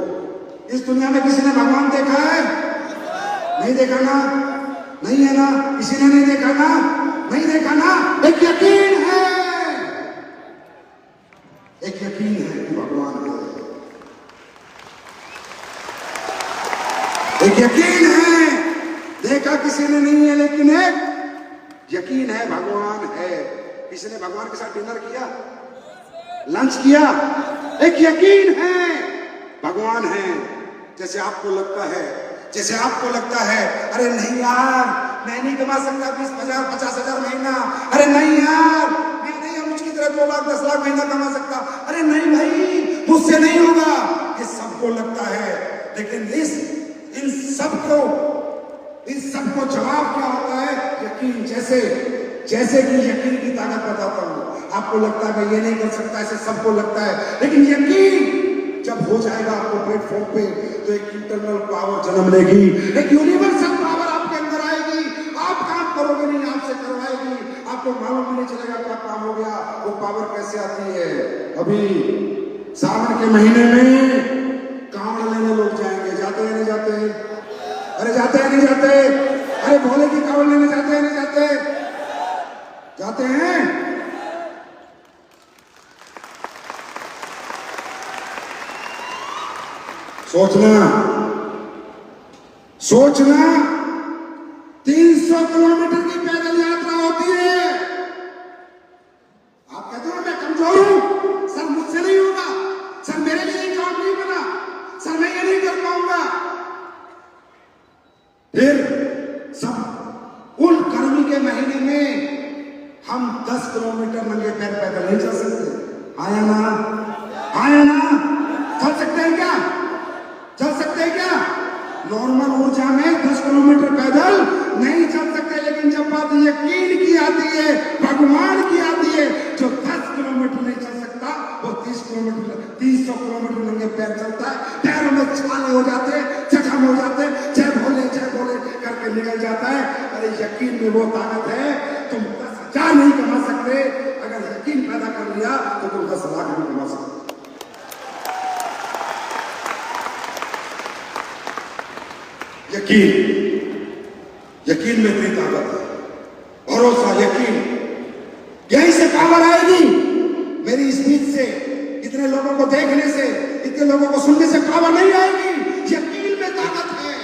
इस दुनिया में किसी ने भगवान देखा है? नहीं देखा ना? नहीं है ना? किसी ने नहीं देखा ना? नहीं देखा ना? एक यकीन है, एक यकीन है कि भगवान है। एक यकीन है, देखा किसी ने नहीं है, लेकिन एक यकीन है भगवान है। किसी ने भगवान के साथ डिनर किया, लंच किया? एक यकीन है भगवान है। जैसे आपको लगता है, जैसे आपको लगता है अरे नहीं यार मैं नहीं कमा सकता 20,000 50,000 महीना, अरे नहीं यार मैं नहीं अनुज की तरह 2 लाख 10 लाख महीना कमा सकता, अरे नहीं भाई मुझसे नहीं होगा। ये सबको लगता है, लेकिन इन सबको जवाब क्या होता है? यकीन। जैसे कि यकीन की ताकत बताता हूं। आपको लगता है मैं ये नहीं कर सकता, ऐसे सबको लगता है, लेकिन यकीन जब हो जाएगा आपको प्लेटफॉर्म पे तो एक इंटरनल पावर जन्म लेगी, एक यूनिवर्सल पावर आपके अंदर आएगी। आप काम करोगे नहीं, आपसे करवाएगी, आपको मालूम भी नहीं चलेगा क्या काम हो गया। वो पावर कैसे आती है? अभी सावन के महीने में कांवड़ लेने लोग जाएंगे, जाते हैं नहीं जाते? अरे जाते हैं नहीं जाते? अरे भोले की कांवड़ लेने जाते हैं नहीं जाते? जाते हैं। सोचना 300 किलोमीटर की पैदल यात्रा होती है। आप कहते हो मैं कमजोर हूं सर, मुझसे नहीं होगा सर, मेरे लिए काम नहीं बना सर, मैं ये नहीं कर पाऊंगा। फिर सब उन गर्मी के महीने में हम 10 किलोमीटर नंगे पैर पैदल नहीं चल सकते। आया ना? आया ना? चल सकते हैं क्या? चल सकते हैं क्या? नॉर्मल ऊर्जा में 10 किलोमीटर पैदल नहीं चल सकते, लेकिन जब बात यकीन की आती है, भगवान की आती है, जो 10 किलोमीटर नहीं चल सकता वो 300 किलोमीटर नंगे पैर चलता है। पैरों में छाले हो जाते हैं, जख्म हो जाते हैं, जय भोले करके निकल जाता है। अरे यकीन में वो ताकत है, तुम 10,000 नहीं कमा सकते, अगर यकीन पैदा कर लिया तो तुम 10 लाख भी कमा सकते। यकीन में इतनी ताकत है, भरोसा, यकीन, यहीं से पावर आएगी। मेरी स्पीच से, इतने लोगों को देखने से, इतने लोगों को सुनने से पावर नहीं आएगी। यकीन में ताकत है।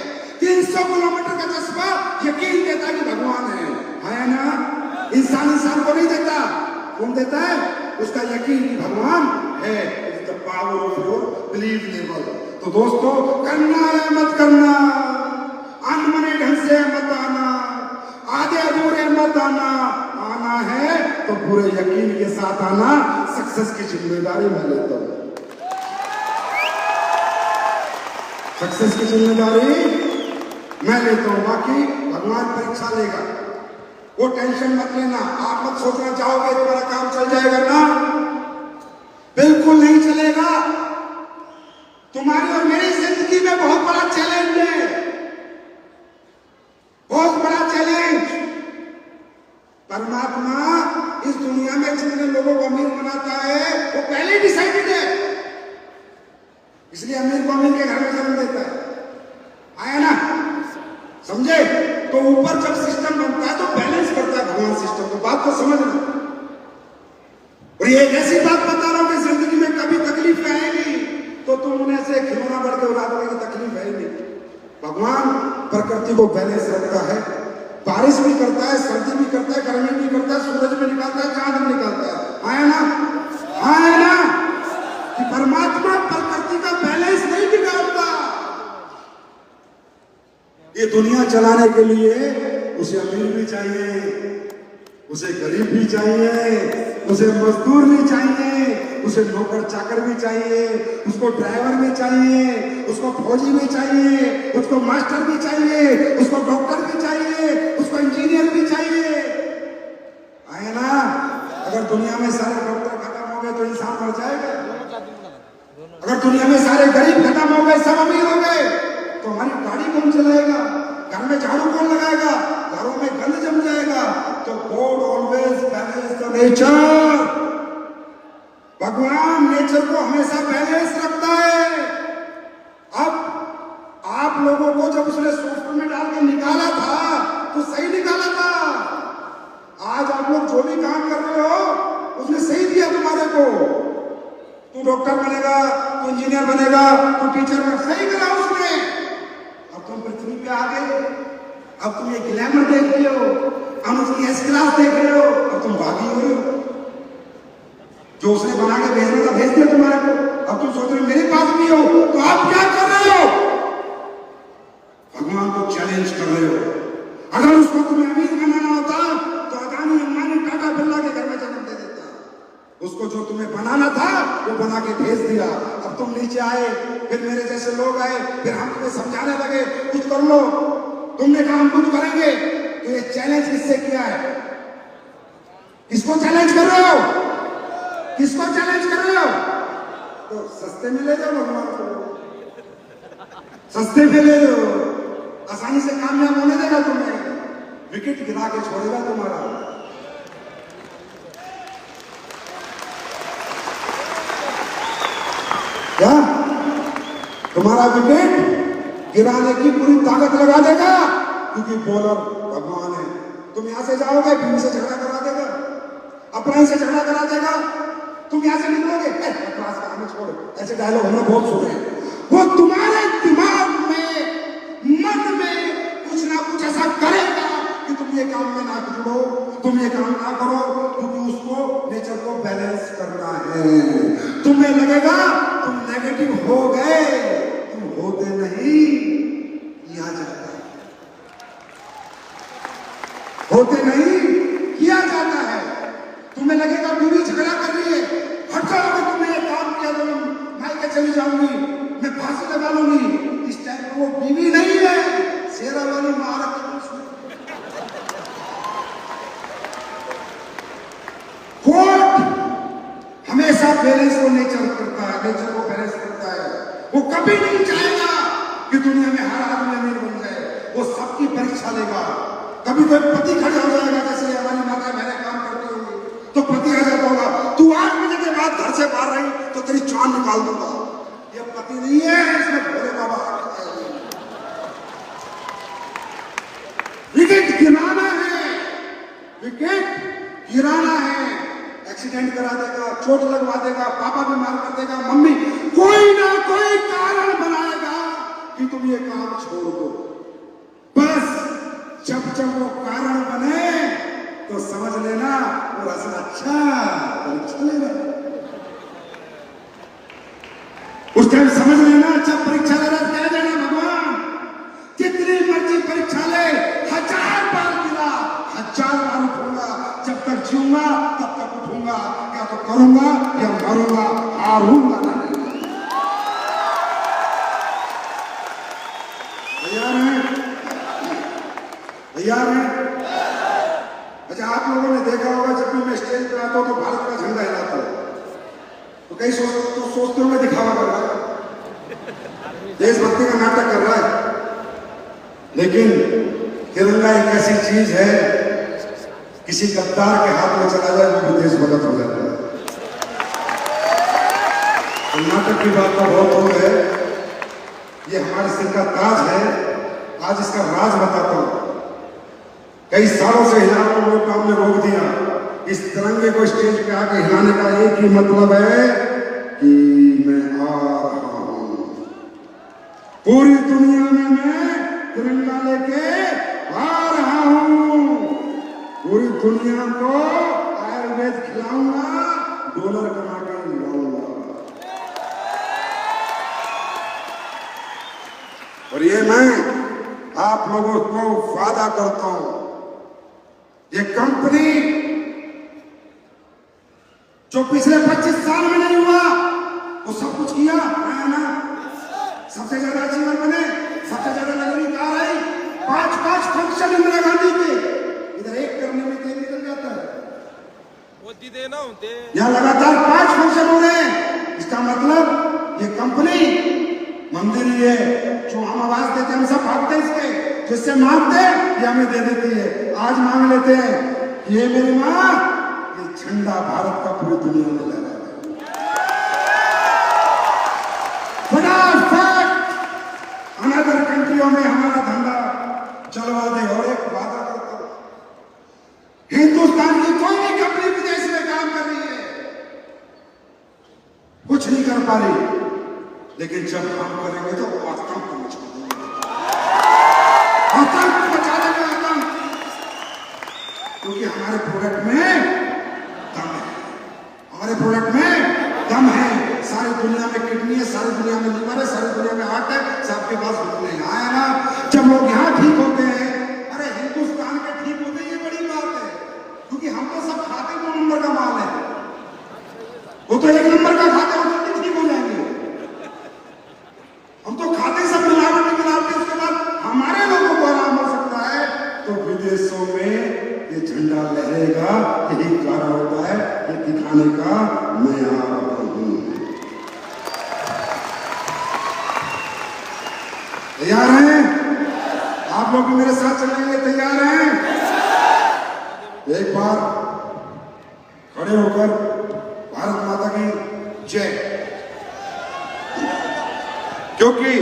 300 किलोमीटर का जज्बा यकीन देता है कि भगवान है ना। इंसान को नहीं देता, कौन देता है? उसका यकीन कि भगवान है। It's the power of your believe level. तो दोस्तों, करना है मत करना, अनमने ढंग से मत आना, आधे अधूरे मत आना, आना है तो पूरे यकीन के साथ आना। सक्सेस की जिम्मेदारी मैं लेता हूं, सक्सेस की जिम्मेदारी मैं लेता हूं। बाकी भगवान परीक्षा लेगा, वो टेंशन मत लेना। आप मत सोचना चाहोगे तुम्हारा काम चल जाएगा ना, बिल्कुल नहीं चलेगा। तुम्हारी और मेरी जिंदगी में बहुत बड़ा चैलेंज है, बहुत बड़ा चैलेंज। परमात्मा इस दुनिया में जितने लोगों को अमीर बनाता है वो पहले डिसाइडेड है, इसलिए अमीर को अमीर के घर में जन्म देता है। आया ना, समझे? तो ऊपर जब सिस्टम बनता है तो बैलेंस करता है भगवान सिस्टम को। बात को समझना। और ये एक ऐसी बात बता रहा हूं कि जिंदगी में कभी तकलीफ आएगी तो तुम उन्हें से खिलौना बढ़ के उड़ा दोगे कि तकलीफ है ही नहीं। भगवान प्रकृति को बैलेंस रखता है, बारिश भी करता है, सर्दी भी करता है, गर्मी भी करता है, सूरज भी निकालता है, चांद भी निकालता है। आया ना, आया ना कि परमात्मा प्रकृति का बैलेंस नहीं बिगाड़ता। ये दुनिया चलाने के लिए उसे अमीर भी चाहिए, उसे गरीब भी चाहिए, उसे मजदूर भी चाहिए, उसे नौकर चाकर भी चाहिए, उसको ड्राइवर भी चाहिए, उसको फौजी भी चाहिए, उसको मास्टर भी चाहिए, उसको डॉक्टर भी चाहिए, उसको इंजीनियर भी चाहिए। आए ना? अगर दुनिया में सारे डॉक्टर खत्म हो गए तो इंसान मर जाएगा। अगर दुनिया में सारे गरीब खत्म हो गए, सब अमीर हो गए, तो हमारी गाड़ी कौन चलाएगा? घर में झाड़ू कौन लगाएगा? घरों में गंद जम जाएगा। तो God always balance the nature. भगवान नेचर को हमेशा बैलेंस रखता है। अब आप लोगों को जब उसने सॉफ्टवेयर में डाल के निकाला था तो सही निकाला था। आज आप लोग जो भी काम कर रहे हो उसने सही दिया तुम्हारे को। तू डॉक्टर बनेगा, तू इंजीनियर बनेगा, तू टीचर बनेगा, सही करा उसने। अब तुम पृथ्वी पे आ गए, अब तुम ये ग्लैमर देख रहे हो, हम उसकी एस क्लास देख रहे हो, अब तुम भागी हो रहे हो। जो उसने बना के भेजना था भेज दिया तुम्हारे को, अब तुम सोच रहे हो मेरे पास भी हो, तो आप क्या कर रहे हो? भगवान को चैलेंज कर रहे हो। अगर उसको तुम्हें अमीर बनाना होता तो अदानी, अंबानी, टाटा, बिरला के घर में जन्म दे देता। उसको जो तुम्हें बनाना था वो बना के भेज दिया। अब तुम नीचे आए, फिर मेरे जैसे लोग आए, फिर हम तुम्हें समझाने लगे कुछ कर लो। तुमने कहा हम कुछ करेंगे। तो ये चैलेंज किससे किया है? किसको चैलेंज कर रहे हो? किसको चैलेंज कर रहे हो? तो सस्ते में ले जाओ भगवान को, सस्ते में ले लो, आसानी से कामयाब होने देगा तुम्हें, विकेट गिरा के छोड़ेगा तुम्हारा। क्या तुम्हारा विकेट गिराने की पूरी ताकत लगा देगा, क्योंकि बॉलर भगवान है। तुम यहां से जाओगे, भीम से झगड़ा करा देगा, अपराध से झगड़ा करा देगा। तुम यहां से निकलोगे, क्लास का हमें छोड़, ऐसे डायलॉग हमने बहुत सुने हैं। वो तुम्हारे दिमाग में, मन में कुछ ना कुछ ऐसा करेगा कि तुम ये काम में ना जुड़ो, तुम ये काम ना करो, क्योंकि उसको नेचर को बैलेंस करना है। तुम्हें लगेगा तुम नेगेटिव हो गए, तुम होते नहीं, किया जाता है, होते नहीं, किया जाता है। तुम्हें लगेगा बीवी झगड़ा कर रही है, हट जाओ, अगर तुमने ये काम किया तो मैं के चली जाऊंगी, मैं फांसी लगा लूंगी। इस टाइम पर वो बीवी नहीं है, शेरा वाली महाराज। कोर्ट हमेशा बैलेंस को नेचर करता है, नेचर को बैलेंस करता है। वो कभी नहीं चाहेगा कि दुनिया में हर आदमी अमीर बन जाए, वो सबकी परीक्षा लेगा। कभी कोई पति खड़ा हो जाएगा, जैसे हमारी माता बहनें काम करती होंगी, तो पति आ जाता होगा, जान निकाल दूंगा। ये पति नहीं है, इसमें भोले बाबा है। विकेट गिराना है, विकेट गिराना है। एक्सीडेंट करा देगा, चोट लगवा देगा, पापा बीमार कर देगा, मम्मी कोई ना कोई कारण बनाएगा कि तुम ये काम छोड़ दो। बस जब जब वो कारण बने तो समझ लेना वो रास्ता अच्छा परीक्षा लेना। उस टाइम समझ लेना जब परीक्षा ले रहा कह देना भगवान कितनी मर्जी परीक्षा ले, 1000 बार गिरा, 1000 बार उठूंगा, जब तक जीऊंगा तब तक उठूंगा, या तो करूंगा या मरूंगा, हारूंगा नहीं। तैयार है? तैयार है? अच्छा, आप लोगों ने देखा होगा जब भी मैं स्टेज पे आता हूं तो भारत का झंडा हिलाता हूं, तो कई सोचते होंगे दिखावा कर रहा है, देशभक्ति का नाटक कर रहा है। लेकिन तिरंगा एक ऐसी चीज है, किसी गद्दार के हाथ में चला जाए वो भी देशभक्त हो जाता है। तो नाटक की बात का बहुत हो है, ये हमारे सिर का ताज है। आज इसका राज बताता हूं। कई सालों से हिलाने को लोग हमने रोक दिया। इस तिरंगे को स्टेज पे आके हिलाने का एक ही मतलब है कि मैं आ रहा हूं, पूरी दुनिया में मैं तिरंगा लेके आ रहा हूं, पूरी दुनिया को आयुर्वेद खिलाऊंगा, डॉलर कमा के लाऊंगा। और ये मैं आप लोगों को वादा करता हूं, ये कंपनी जो पिछले 25 साल में नहीं हुआ वो सब कुछ किया है ना। सबसे ज्यादा अचीवर बने, सबसे ज्यादा नगरी कार आई, 5 फंक्शन इंदिरा गांधी के, इधर एक करने में तेल निकल जाता है। यहाँ लगातार 5 फंक्शन हो रहे हैं। इसका मतलब ये कंपनी मंदिर ही है, जो हम आवाज देते हैं हम सब भागते इसके, जिससे मांगते ये हमें दे देती है। आज मांग लेते हैं कि ये मेरी माँ, ये झंडा भारत का पूरी दुनिया में लगा है। फटाफट अनदर कंट्रियों में हमारा धंधा चलवा दे। और एक वादा करता हूं, हिंदुस्तान की कोई भी कंपनी विदेश में काम कर रही है, कुछ नहीं कर पा रही, लेकिन जब हम करेंगे तो आतंक मचा देंगे, आतंक मचा देंगे, आतंक। क्योंकि हमारे प्रोडक्ट में दम है, हमारे प्रोडक्ट में दम है। सारी दुनिया में किडनी है, सारी दुनिया में लीवर है, सारी दुनिया में हार्ट है, सबके पास घुटने हैं। आया ना, जब लोग यहाँ ठीक होते हैं, अरे हिंदुस्तान के ठीक होते ये बड़ी बात है, क्योंकि हम तो सब खाते 2 नंबर का माल है, वो तो 1 नंबर का खाते हो तो ठीक हो जाएंगे। हम तो खाते सब मिलावट मिलाते, उसके बाद हमारे लोगों को आराम हो सकता है, तो विदेशों में ये झंडा लहरेगा। यही कारण होता है ये दिखाने का मैं आ रहा हूं। तैयार हैं? आप लोग भी मेरे साथ चलेंगे? तैयार हैं? एक बार खड़े होकर भारत माता की जय। क्योंकि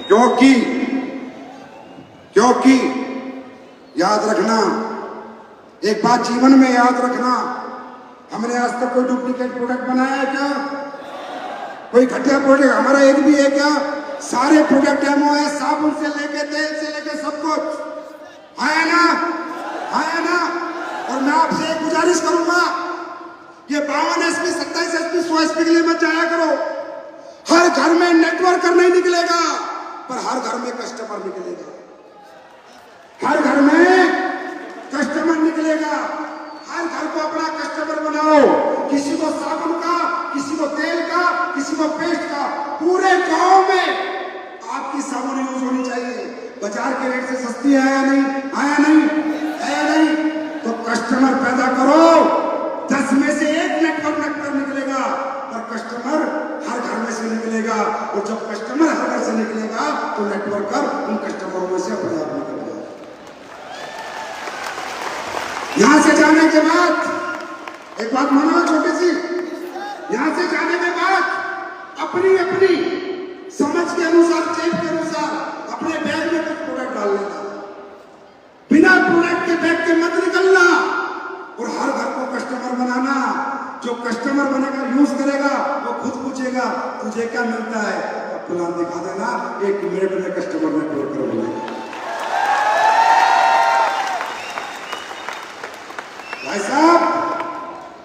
क्योंकि क्योंकि याद रखना, एक बात जीवन में याद रखना, हमने आज तक कोई डुप्लीकेट प्रोडक्ट बनाया है क्या? कोई घटिया प्रोडक्ट हमारा एक भी है क्या? सारे प्रोडक्ट डेमो है, साबुन से लेके तेल से लेके सब कुछ है ना, है ना। और मैं आपसे एक गुजारिश करूंगा, ये 52 SP 27 SP 100 SP के लिए मत जाया करो। हर घर में नेटवर्कर नहीं निकलेगा, पर हर घर में कस्टमर निकलेगा, हर घर में कस्टमर निकलेगा। हर घर को अपना कस्टमर बनाओ, किसी को साबुन का, किसी को तेल का, किसी को पेस्ट का, पूरे गांव में आपकी साबुन यूज होनी चाहिए। बाजार के रेट से सस्ती है या नहीं? आया नहीं? है या नहीं? तो कस्टमर पैदा करो। 10 में से 1 नेटवर्क निकलेगा, पर कस्टमर हर घर में से निकलेगा। और जब कस्टमर हर घर से निकलेगा तो नेटवर्कर उन कस्टमरों में से अपने आप निकलेगा। यहां से जाने के बाद एक बात मानो छोटी सी, यहां से जाने के बाद अपनी अपनी समझ के अनुसार, जेब के अनुसार अपने बैग में कुछ प्रोडक्ट डाल लेना, बिना प्रोडक्ट के बैग के मत निकलना, और हर घर को कस्टमर बनाना। जो कस्टमर बनेगा, यूज करेगा, वो खुद पूछेगा तुझे क्या मिलता है, अब प्लान दिखा देना, 1 मिनट में कस्टमर ने क्लोज कर बोलेगा। भाई साहब,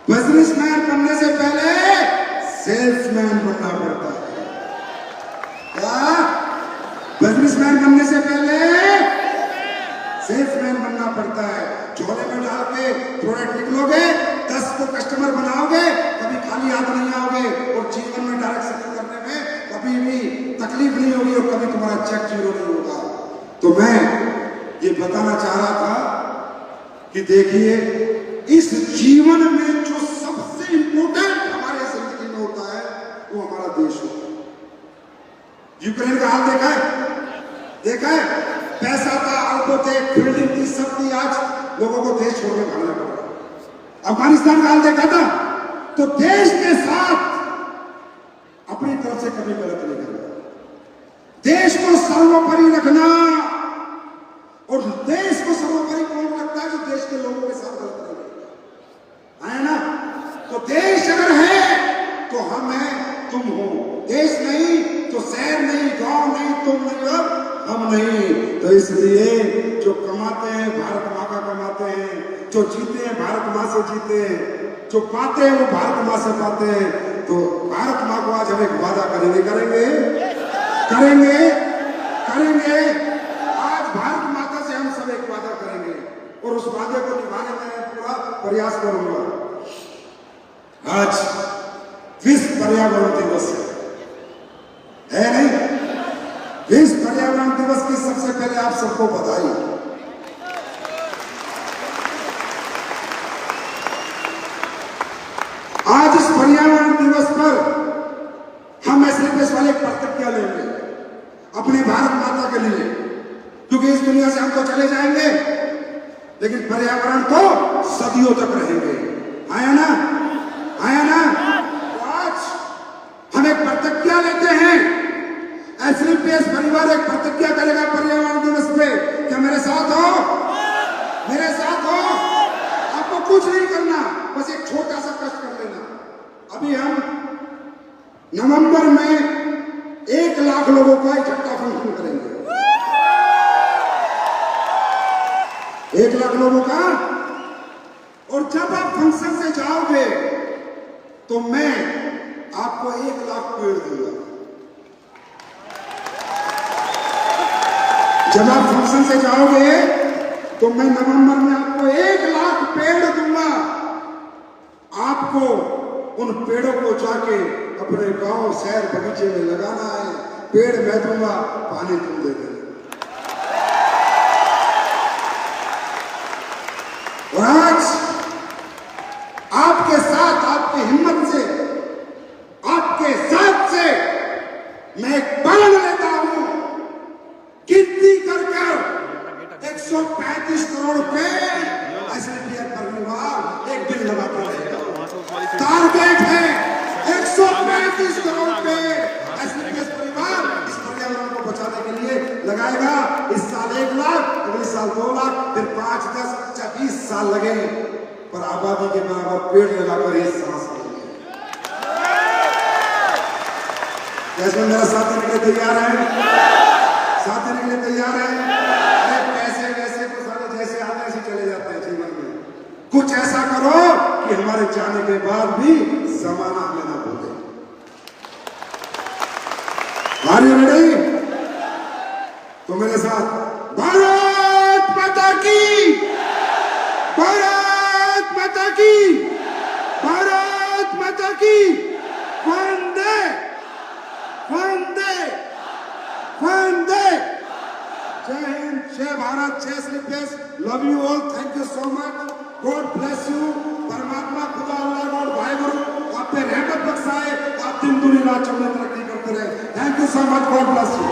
बिजनेसमैन बनने से पहले सेल्समैन बनना पड़ता है। क्या? बिजनेसमैन बनने से पहले सेल्समैन बनना पड़ता है। झोले में डाल के प्रोडक्ट निकलोगे, 10 को कस्टमर बनाओगे, कभी खाली हाथ नहीं आओगे, और जीवन में डायरेक्ट सेलिंग करने में कभी भी तकलीफ नहीं होगी, और कभी तुम्हारा चेक जीरो नहीं होगा। तो मैं ये बताना चाह रहा था कि देखिए, इस जीवन में जो सबसे इंपोर्टेंट हमारे जिंदगी में होता है, वो हमारा देश होता है। यूक्रेन का हाल देखा है? देखा है? पैसा था, अरबों थे, बिल्डिंग थी, सब थी, आज लोगों को देश छोड़ के भागना पड़ा। अफगानिस्तान का हाल देखा था? तो देश के साथ अपनी तरफ से कभी गलत नहीं करना, देश को सर्वोपरि रखना। और देश को सर्वोपरि कौन रखता है? जो देश के लोगों के साथ गलत नहीं करता है ना। तो देश अगर है तो हम हैं, तुम हो। देश नहीं तो शहर नहीं, गांव नहीं, तुम नहीं और हम नहीं। तो इसलिए जो कमाते हैं भारत माँ का कमाते हैं, जो जीते हैं भारत माँ से जीते हैं, जो पाते हैं वो भारत माँ से पाते हैं। तो भारत माँ को आज हम एक वादा करेंगे, करेंगे। आज भारत माता से हम सब एक वादा करेंगे, और उस वादे को निभाने में मैं पूरा प्रयास करूंगा। आज विश्व पर्यावरण दिवस है नहीं? विश्व पर्यावरण दिवस की सबसे पहले आप सबको बधाई। आज इस पर्यावरण दिवस पर हम ऐसे देश वाले एक प्रतिज्ञा लेंगे अपनी भारत माता के लिए, क्योंकि इस दुनिया से हम तो चले जाएंगे, लेकिन पर्यावरण तो सदियों तक रहेंगे। आया ना? तो आज हम एक प्रतिज्ञा लेते हैं। एसलीपीएस परिवार एक प्रतिज्ञा करेगा पर्यावरण दिवस पे। क्या मेरे साथ हो? आपको कुछ नहीं करना, बस एक छोटा सा कष्ट कर लेना। अभी हम नवंबर में 1 लाख लोगों का इकट्ठा फंक्शन करेंगे, 1 लाख लोगों का। और जब आप फंक्शन से जाओगे तो मैं आपको 1 लाख पेड़ दूंगा। जब आप फंक्शन से जाओगे तो मैं नवंबर में आपको 1 लाख पेड़ दूंगा। आपको उन पेड़ों को जाके अपने गांव, शहर, बगीचे में लगाना है। पेड़ मैं दूंगा, पानी तुम दे देना। और आज आपके साथ, आपकी हिम्मत से, आपके साथ से मैं एक प्रण लेता हूं, गिनती कर 135 करोड़ रुपए एसलीपीएस परिवार एक दिन लगाता रहेगा। टारगेट है 135 करोड़ रुपए एसलीपीएस परिवार इस पर्यावरण को बचाने के लिए लगाएगा। इस साल 1 लाख, अगले साल 2 लाख, फिर 5, 10, 20 साल लगे, पर आबादी के बराबर पेड़ लगाकर ये सांस लेंगे। कैसे मेरा साथ देने के लिए तैयार है? साथ देने के लिए तैयार है? अरे पैसे वैसे तो सारे जैसे आते हैं ऐसे चले जाते हैं जीवन में। कुछ ऐसा करो कि हमारे जाने के बाद भी जमाना हमें ना भूले। Are you ready? तो मेरे साथ भारत माता की, भारत माता की, भारत माता की, वंदे वंदे वंदे। जय हिंद, जय भारत, जय एसलीपीएस। Love you all, thank you so much, God bless you. परमात्मा, खुदा, अल्लाह, गॉड, भाई गुरु आप पे रहमत बख्शाए, आप दिन दुनी रात चौबीस तरक्की करते रहे। Thank you so much, God bless you.